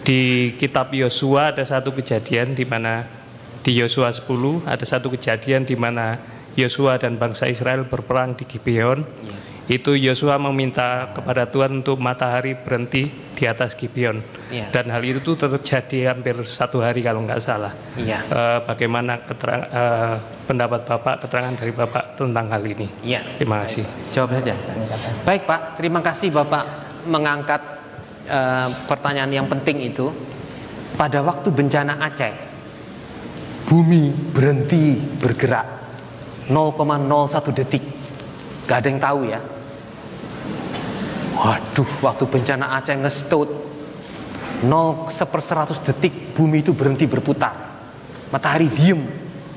di kitab Yosua ada satu kejadian di mana di Yosua 10 ada satu kejadian di mana Yosua dan bangsa Israel berperang di Gibeon. Itu Yosua meminta kepada Tuhan untuk matahari berhenti di atas Gibeon. Iya. Dan hal itu tuh terjadi hampir 1 hari kalau nggak salah. Iya. Bagaimana pendapat Bapak, keterangan dari Bapak tentang hal ini? Iya. Terima kasih. Jawab saja. Baik Pak, terima kasih Bapak mengangkat pertanyaan yang penting itu. Pada waktu bencana Aceh, bumi berhenti bergerak 0,01 detik. Gak ada yang tahu ya. Waduh, waktu bencana Aceh nge-stout 0/100 detik bumi itu berhenti berputar. Matahari diem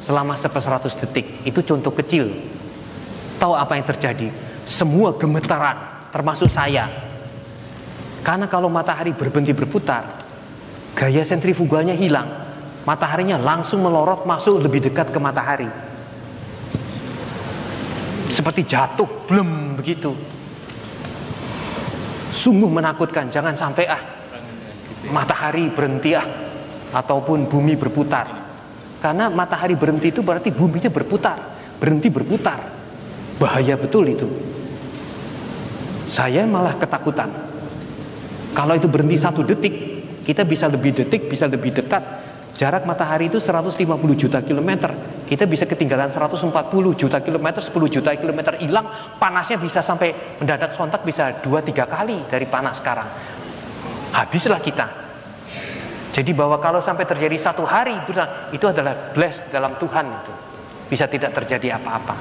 selama 1/100 detik. Itu contoh kecil. Tahu apa yang terjadi? Semua gemetaran, termasuk saya. Karena kalau matahari berhenti berputar, gaya sentrifugalnya hilang. Mataharinya langsung melorot masuk lebih dekat ke matahari. Seperti jatuh, blem begitu. Sungguh menakutkan, jangan sampai matahari berhenti ataupun bumi berputar. Karena matahari berhenti itu berarti buminya berputar, berhenti berputar. Bahaya betul itu. Saya malah ketakutan. Kalau itu berhenti 1 detik, kita bisa lebih detik, bisa lebih dekat. Jarak matahari itu 150 juta kilometer. Kita bisa ketinggalan 140 juta kilometer, 10 juta kilometer hilang. Panasnya bisa sampai mendadak sontak bisa 2-3 kali dari panas sekarang. Habislah kita. Jadi bahwa kalau sampai terjadi 1 hari, itu adalah blessed dalam Tuhan itu. Bisa tidak terjadi apa-apa.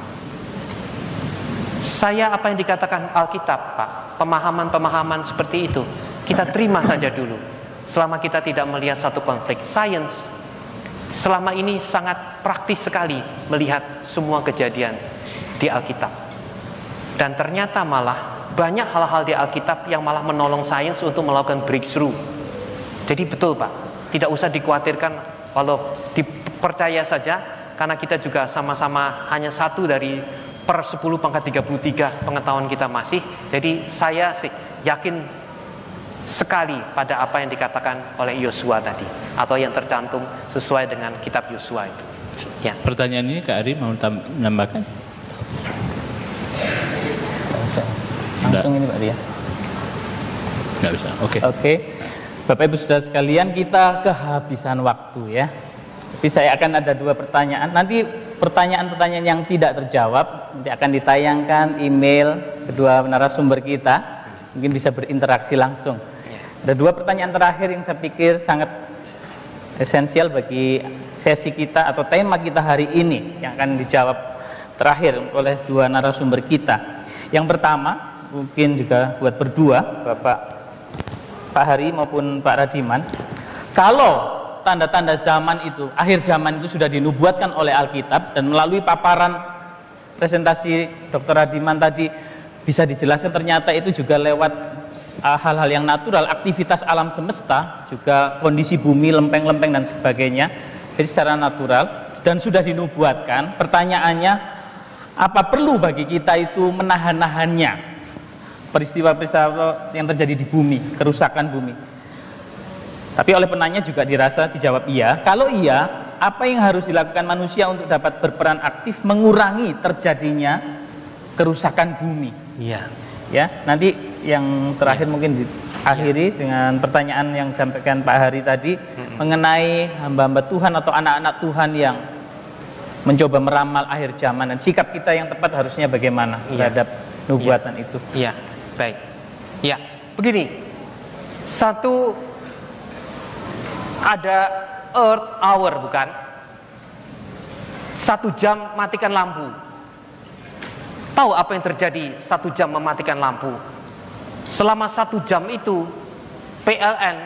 Saya apa yang dikatakan Alkitab, Pak, pemahaman-pemahaman seperti itu, kita terima saja dulu. Selama kita tidak melihat satu konflik. Sains selama ini sangat praktis sekali melihat semua kejadian di Alkitab. Dan ternyata malah banyak hal-hal di Alkitab yang malah menolong sains untuk melakukan breakthrough. Jadi betul Pak, tidak usah dikhawatirkan kalau dipercaya saja, karena kita juga sama-sama hanya 1 dari per 10 pangkat 33 pengetahuan kita masih. Jadi saya sih yakin sekali pada apa yang dikatakan oleh Yosua tadi, atau yang tercantum sesuai dengan kitab Yosua itu. Ya. Pertanyaan ini Kak Ari mau menambahkan? Langsung ini Pak Ria. Nggak bisa. Oke. Bapak Ibu Saudara sekalian, kita kehabisan waktu ya. Tapi saya akan ada 2 pertanyaan. Nanti pertanyaan-pertanyaan yang tidak terjawab nanti akan ditayangkan email kedua narasumber kita. Mungkin bisa berinteraksi langsung. Ada 2 pertanyaan terakhir yang saya pikir sangat esensial bagi sesi kita atau tema kita hari ini yang akan dijawab terakhir oleh 2 narasumber kita. Yang pertama, mungkin juga buat berdua, Pak Hari maupun Pak Radiman. Kalau tanda-tanda zaman itu, akhir zaman itu sudah dinubuatkan oleh Alkitab, dan melalui paparan presentasi Dr. Radiman tadi bisa dijelaskan ternyata itu juga lewat hal-hal yang natural, aktivitas alam semesta, juga kondisi bumi, lempeng-lempeng dan sebagainya. Jadi secara natural dan sudah dinubuatkan. Pertanyaannya, apa perlu bagi kita itu menahan-nahannya? Peristiwa-peristiwa yang terjadi di bumi, kerusakan bumi. Tapi oleh penanya juga dirasa dijawab iya. Kalau iya, apa yang harus dilakukan manusia untuk dapat berperan aktif mengurangi terjadinya kerusakan bumi? Iya. Ya, nanti yang terakhir mungkin diakhiri dengan pertanyaan yang disampaikan Pak Hari tadi mengenai hamba-hamba Tuhan atau anak-anak Tuhan yang mencoba meramal akhir zaman, dan sikap kita yang tepat harusnya bagaimana terhadap nubuatan itu. Iya, baik. Ya, begini. Satu, ada Earth Hour bukan? 1 jam matikan lampu. Tahu apa yang terjadi 1 jam mematikan lampu? Selama 1 jam itu PLN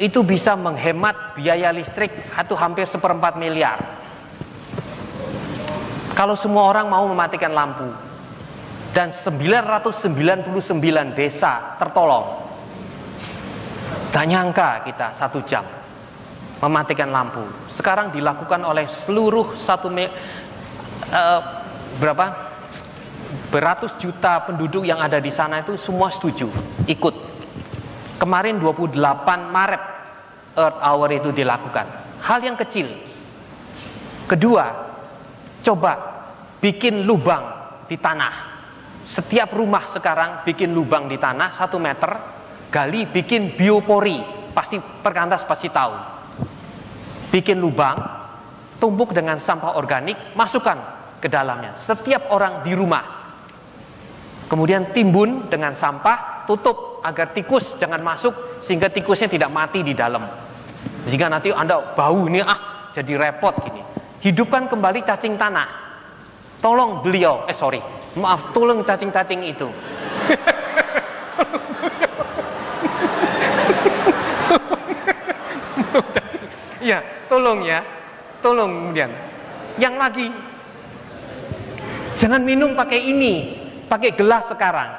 itu bisa menghemat biaya listrik atau hampir 1/4 miliar. Kalau semua orang mau mematikan lampu, dan 999 desa tertolong. Tak nyangka kita 1 jam mematikan lampu. Sekarang dilakukan oleh seluruh beratus juta penduduk yang ada di sana, itu semua setuju ikut. Kemarin 28 Maret Earth Hour itu dilakukan. Hal yang kecil. Kedua, coba bikin lubang di tanah Setiap rumah sekarang bikin lubang di tanah 1 meter, gali, bikin biopori, pasti perkantas pasti tahu. Bikin lubang, tumpuk dengan sampah organik, masukkan ke dalamnya. Setiap orang di rumah. Kemudian timbun dengan sampah, tutup agar tikus jangan masuk, sehingga tikusnya tidak mati di dalam. Jika nanti Anda bau ini, jadi repot gini. Hidupkan kembali cacing tanah. Tolong beliau, tolong cacing-cacing itu. Ya, tolong ya. Tolong kemudian. Yang lagi, jangan minum pakai ini, pakai gelas sekarang.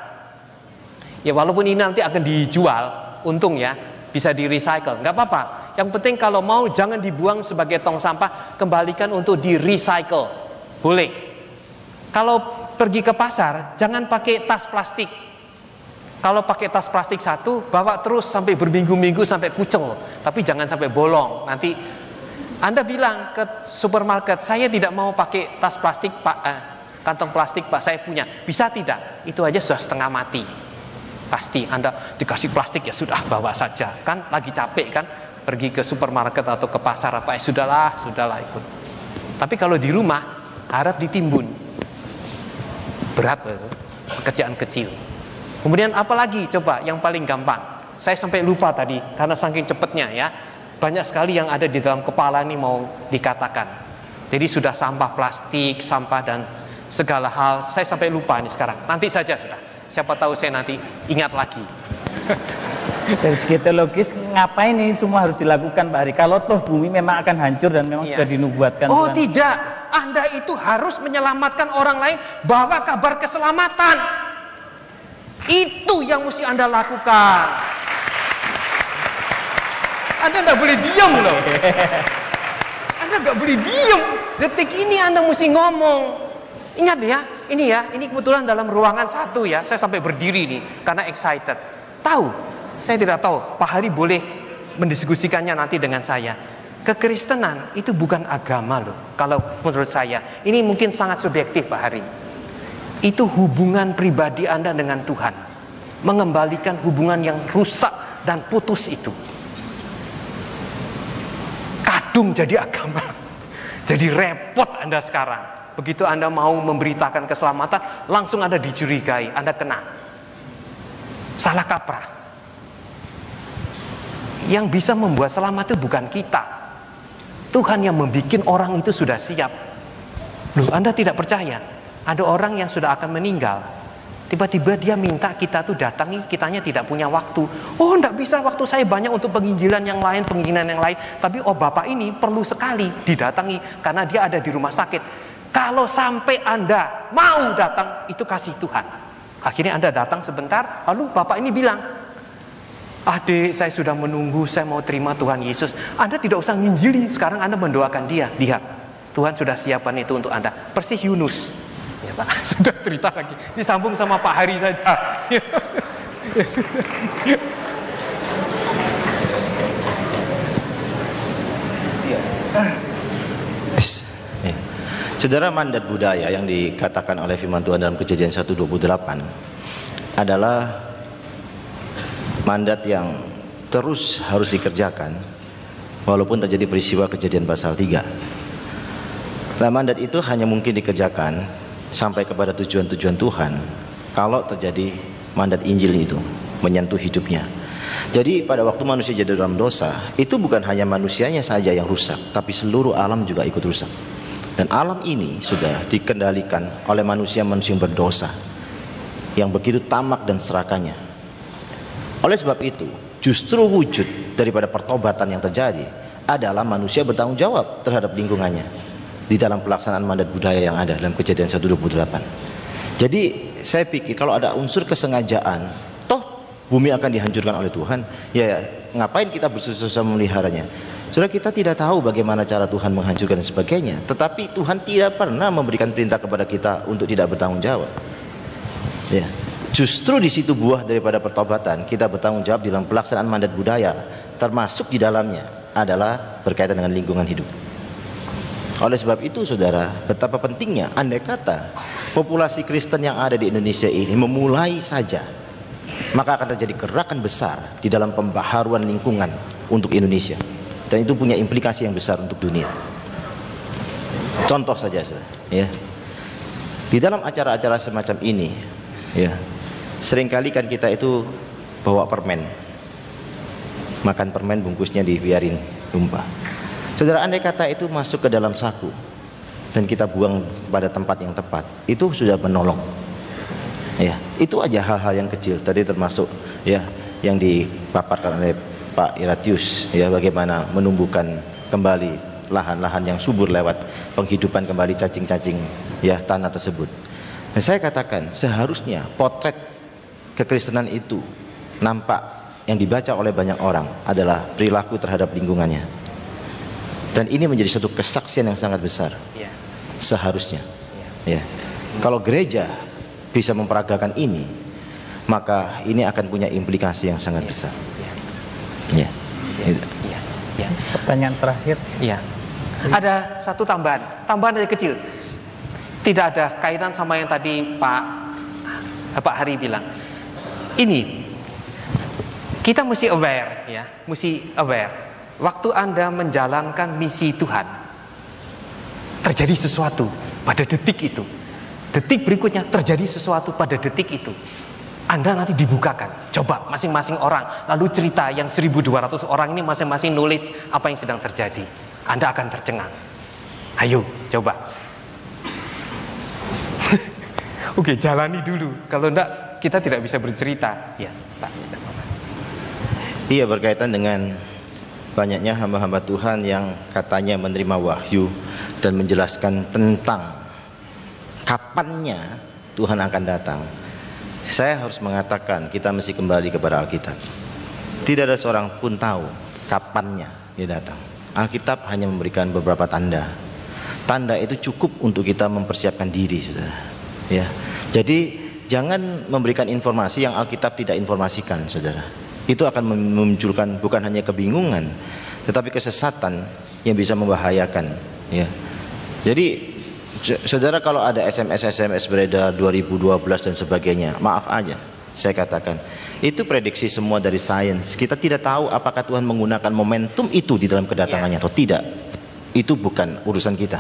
Ya walaupun ini nanti akan dijual, untung ya, bisa di recycle, nggak apa-apa. Yang penting kalau mau jangan dibuang sebagai tong sampah, kembalikan untuk di recycle, boleh. Kalau pergi ke pasar, jangan pakai tas plastik. Kalau pakai tas plastik satu, bawa terus sampai berminggu-minggu sampai kucel, tapi jangan sampai bolong. Nanti Anda bilang ke supermarket, saya tidak mau pakai tas plastik Pak, kantong plastik Pak, saya punya. Bisa tidak? Itu aja sudah setengah mati. Pasti Anda dikasih plastik, ya sudah bawa saja. Kan lagi capek kan, pergi ke supermarket atau ke pasar apa, sudahlah ikut. Tapi kalau di rumah harap ditimbun. Berat pekerjaan kecil. Kemudian apalagi coba yang paling gampang. Saya sampai lupa tadi karena saking cepatnya ya. Banyak sekali yang ada di dalam kepala ini mau dikatakan. Jadi sudah sampah plastik, sampah dan segala hal, saya sampai lupa nih sekarang. Nanti saja sudah. Siapa tahu saya nanti ingat lagi. Dari segi teologis, ngapain ini semua harus dilakukan Pak Hari? Kalau toh bumi memang akan hancur dan memang sudah dinubuatkan. Oh Tuhan. tidak, Anda itu harus menyelamatkan orang lain, bawa kabar keselamatan. Itu yang mesti Anda lakukan. Anda nggak boleh diam loh. Anda nggak boleh diam. Detik ini Anda mesti ngomong. Ingat ya, ini kebetulan dalam ruangan satu ya. Saya sampai berdiri nih karena excited. Tahu? Saya tidak tahu. Pak Hari boleh mendiskusikannya nanti dengan saya. Kekristenan itu bukan agama loh. Kalau menurut saya, ini mungkin sangat subjektif Pak Hari. Itu hubungan pribadi Anda dengan Tuhan. Mengembalikan hubungan yang rusak dan putus itu. Kadung jadi agama. Jadi repot Anda sekarang. Begitu Anda mau memberitakan keselamatan, langsung Anda dicurigai, Anda kena. Salah kaprah. Yang bisa membuat selamat itu bukan kita. Tuhan yang membuat orang itu sudah siap. Loh, Anda tidak percaya? Ada orang yang sudah akan meninggal. Tiba-tiba dia minta kita tuh datangi, kitanya tidak punya waktu. Oh, enggak bisa, waktu saya banyak untuk penginjilan yang lain, Tapi Bapak ini perlu sekali didatangi karena dia ada di rumah sakit. Kalau sampai Anda mau datang, itu kasih Tuhan. Akhirnya Anda datang sebentar, lalu Bapak ini bilang, adik saya sudah menunggu, saya mau terima Tuhan Yesus. Anda tidak usah nginjili, sekarang Anda mendoakan dia. Lihat, Tuhan sudah siapkan itu untuk Anda. Persis Yunus. Ya Pak, sudah cerita lagi. Disambung sama Pak Hari saja. Saudara, mandat budaya yang dikatakan oleh firman Tuhan dalam Kejadian 1:28 adalah mandat yang terus harus dikerjakan walaupun terjadi peristiwa Kejadian pasal 3. Nah, mandat itu hanya mungkin dikerjakan sampai kepada tujuan-tujuan Tuhan kalau terjadi mandat Injil itu menyentuh hidupnya. Jadi pada waktu manusia jatuh dalam dosa, itu bukan hanya manusianya saja yang rusak, tapi seluruh alam juga ikut rusak. Dan alam ini sudah dikendalikan oleh manusia-manusia yang berdosa, yang begitu tamak dan serakannya. Oleh sebab itu, justru wujud daripada pertobatan yang terjadi adalah manusia bertanggung jawab terhadap lingkungannya di dalam pelaksanaan mandat budaya yang ada dalam Kejadian 1:28. Jadi saya pikir kalau ada unsur kesengajaan, toh bumi akan dihancurkan oleh Tuhan, ya ngapain kita bersusah-susah memeliharanya? Saudara, kita tidak tahu bagaimana cara Tuhan menghancurkan dan sebagainya, tetapi Tuhan tidak pernah memberikan perintah kepada kita untuk tidak bertanggung jawab. Ya, justru di situ buah daripada pertobatan, kita bertanggung jawab dalam pelaksanaan mandat budaya, termasuk di dalamnya adalah berkaitan dengan lingkungan hidup. Oleh sebab itu, saudara, betapa pentingnya andai kata populasi Kristen yang ada di Indonesia ini memulai saja, maka akan terjadi gerakan besar di dalam pembaharuan lingkungan untuk Indonesia, dan itu punya implikasi yang besar untuk dunia. Contoh saja, ya, di dalam acara-acara semacam ini, ya, seringkali kan kita itu bawa permen, makan permen bungkusnya dibiarin tumpah. Saudara, andai kata itu masuk ke dalam saku dan kita buang pada tempat yang tepat, itu sudah menolong. Ya, itu aja hal-hal yang kecil tadi, termasuk ya yang dipaparkan oleh Pak Iratius, ya, bagaimana menumbuhkan kembali lahan-lahan yang subur lewat penghidupan kembali cacing-cacing ya tanah tersebut. Dan saya katakan seharusnya potret kekristenan itu nampak yang dibaca oleh banyak orang adalah perilaku terhadap lingkungannya. Dan ini menjadi satu kesaksian yang sangat besar. Seharusnya. Ya. Kalau gereja bisa memperagakan ini, maka ini akan punya implikasi yang sangat besar. Ya. Pertanyaan terakhir. Ya. Ada satu tambahan yang kecil. Tidak ada kaitan sama yang tadi Pak Hari bilang. Ini kita mesti aware, ya, mesti aware. Waktu Anda menjalankan misi Tuhan, terjadi sesuatu pada detik itu. Detik berikutnya terjadi sesuatu pada detik itu. Anda nanti dibukakan. Coba masing-masing orang lalu cerita, yang 1.200 orang ini masing-masing nulis apa yang sedang terjadi. Anda akan tercengang. Ayo, coba. Oke, jalani dulu. Kalau enggak, kita tidak bisa bercerita. Ya, Pak. Iya, berkaitan dengan banyaknya hamba-hamba Tuhan yang katanya menerima wahyu dan menjelaskan tentang kapannya Tuhan akan datang. Saya harus mengatakan kita mesti kembali kepada Alkitab. Tidak ada seorang pun tahu kapannya dia datang. Alkitab hanya memberikan beberapa tanda. Tanda itu cukup untuk kita mempersiapkan diri, saudara. Ya, jadi jangan memberikan informasi yang Alkitab tidak informasikan, saudara. Itu akan memunculkan bukan hanya kebingungan, tetapi kesesatan yang bisa membahayakan. Ya, jadi saudara, kalau ada SMS beredar 2012 dan sebagainya, maaf aja, saya katakan itu prediksi semua dari sains. Kita tidak tahu apakah Tuhan menggunakan momentum itu di dalam kedatangannya atau tidak. Itu bukan urusan kita.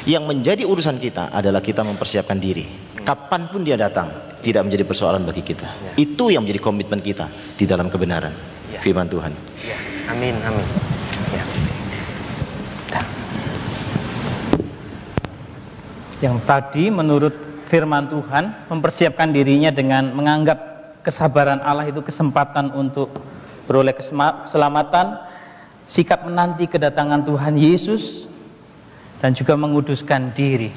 Yang menjadi urusan kita adalah kita mempersiapkan diri. Kapanpun dia datang, tidak menjadi persoalan bagi kita. Itu yang menjadi komitmen kita di dalam kebenaran firman Tuhan. Amin, amin. Ya. Yang tadi menurut firman Tuhan mempersiapkan dirinya dengan menganggap kesabaran Allah itu kesempatan untuk beroleh keselamatan, sikap menanti kedatangan Tuhan Yesus, dan juga menguduskan diri.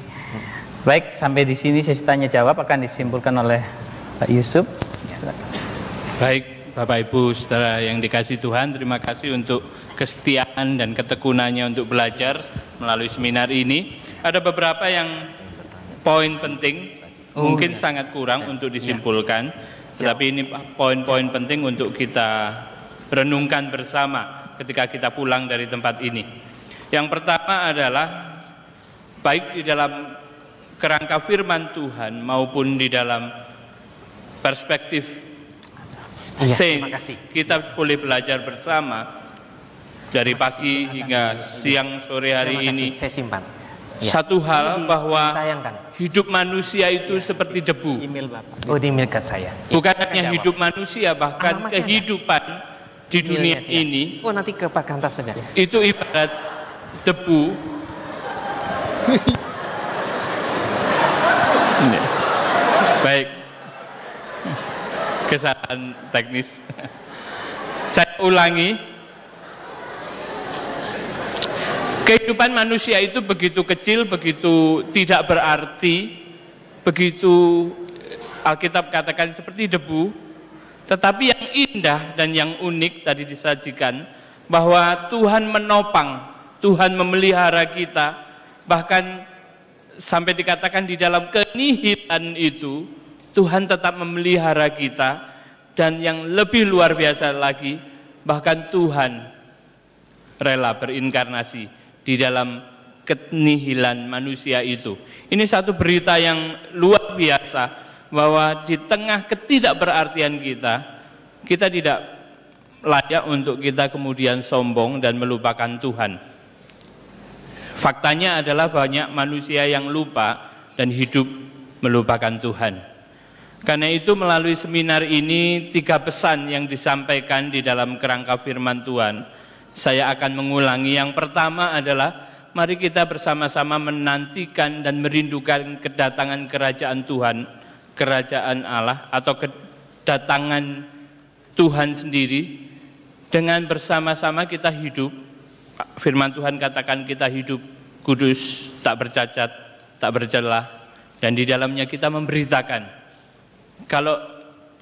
Baik, sampai di sini sesi tanya jawab akan disimpulkan oleh Pak Yusuf. Baik, Bapak Ibu saudara yang dikasihi Tuhan, terima kasih untuk kesetiaan dan ketekunannya untuk belajar melalui seminar ini. Ada beberapa yang poin penting, mungkin sangat kurang untuk disimpulkan, tetapi ini poin-poin penting untuk kita renungkan bersama ketika kita pulang dari tempat ini. Yang pertama adalah baik di dalam kerangka firman Tuhan maupun di dalam perspektif sains, kita boleh belajar bersama dari pagi hingga siang sore hari ini. Saya simpan. Satu hal bahwa hidup manusia itu seperti debu. Oh, di email saya. Bukan hanya hidup manusia, bahkan kehidupan di dunia ini. Oh, nanti ke Pak Kantas saja. Itu ibarat debu. Baik, kesalahan teknis. Saya ulangi, kehidupan manusia itu begitu kecil, begitu tidak berarti, begitu Alkitab katakan seperti debu. Tetapi yang indah dan yang unik tadi disajikan, bahwa Tuhan menopang, Tuhan memelihara kita, bahkan sampai dikatakan di dalam kenihilan itu Tuhan tetap memelihara kita, dan yang lebih luar biasa lagi, bahkan Tuhan rela berinkarnasi di dalam kenihilan manusia itu. Ini satu berita yang luar biasa, bahwa di tengah ketidakberartian kita tidak layak untuk kita kemudian sombong dan melupakan Tuhan. Faktanya adalah banyak manusia yang lupa dan hidup melupakan Tuhan. Karena itu melalui seminar ini 3 pesan yang disampaikan di dalam kerangka firman Tuhan saya akan mengulangi. Yang pertama adalah mari kita bersama-sama menantikan dan merindukan kedatangan kerajaan Tuhan, kerajaan Allah atau kedatangan Tuhan sendiri. Dengan bersama-sama kita hidup, firman Tuhan katakan kita hidup kudus, tak bercacat, tak bercelah, dan di dalamnya kita memberitakan. Kalau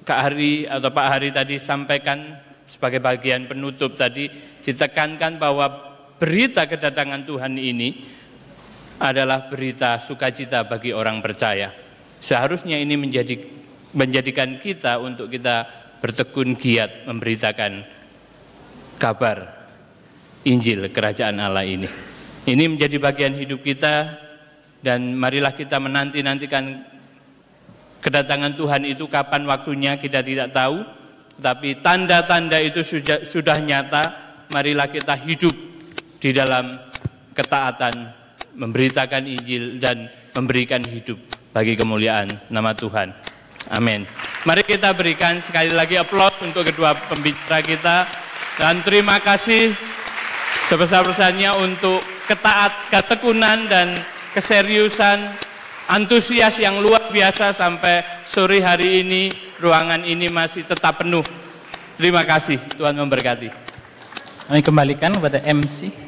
Kak Hari atau Pak Hari tadi sampaikan sebagai bagian penutup tadi, ditekankan bahwa berita kedatangan Tuhan ini adalah berita sukacita bagi orang percaya. Seharusnya ini menjadikan kita untuk kita bertekun giat memberitakan kabar Injil kerajaan Allah ini. Ini menjadi bagian hidup kita, dan marilah kita menanti-nantikan kedatangan Tuhan itu. Kapan waktunya kita tidak tahu, tapi tanda-tanda itu sudah nyata. Marilah kita hidup di dalam ketaatan, memberitakan Injil dan memberikan hidup bagi kemuliaan nama Tuhan. Amin. Mari kita berikan sekali lagi aplaus untuk kedua pembicara kita, dan terima kasih sebesar-besarnya untuk ketekunan dan keseriusan, antusias yang luar biasa sampai sore hari ini ruangan ini masih tetap penuh. Terima kasih, Tuhan memberkati. Kami kembalikan kepada MC.